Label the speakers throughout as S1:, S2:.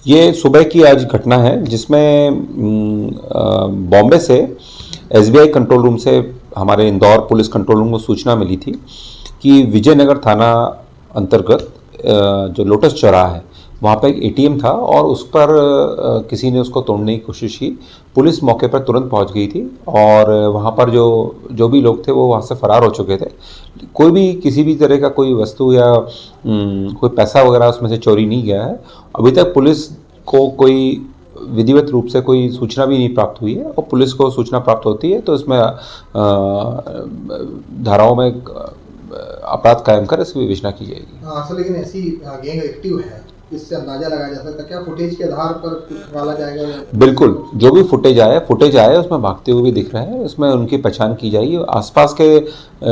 S1: ये सुबह की आज घटना है जिसमें बॉम्बे से एसबीआई कंट्रोल रूम से हमारे इंदौर पुलिस कंट्रोल रूम को सूचना मिली थी कि विजयनगर थाना अंतर्गत जो लोटस चौराहा है वहाँ पर एक एटीएम था और उस पर किसी ने उसको तोड़ने की कोशिश की। पुलिस मौके पर तुरंत पहुँच गई थी और वहाँ पर जो जो भी लोग थे वो वहाँ से फरार हो चुके थे। कोई भी किसी भी तरह का कोई वस्तु या कोई पैसा वगैरह उसमें से चोरी नहीं गया है। अभी तक पुलिस को कोई विधिवत रूप से कोई सूचना भी नहीं प्राप्त हुई है और पुलिस को सूचना प्राप्त होती है तो इसमें धाराओं में अपराध कायम कर इसकी विवेचना की जाएगी।
S2: हाँ सर, लेकिन ऐसी गैंग एक्टिव है, इससे अंदाजा लगाया जा सकता है क्या फुटेज के आधार पर डाला जाएगा?
S1: बिल्कुल, जो भी फुटेज आया उसमें भागते हुए भी दिख रहे हैं, उसमें उनकी पहचान की जाएगी। आसपास के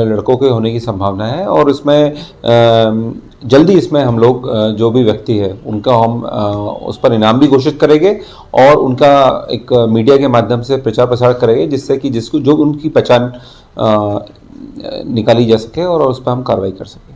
S1: लड़कों के होने की संभावना है और इसमें जल्दी इसमें हम लोग जो भी व्यक्ति है उनका हम उस पर इनाम भी घोषित करेंगे और उनका एक मीडिया के माध्यम से प्रचार प्रसार करेंगे जिससे कि जिसको जो उनकी पहचान निकाली जा सके और उस पर हम कार्रवाई कर सकें।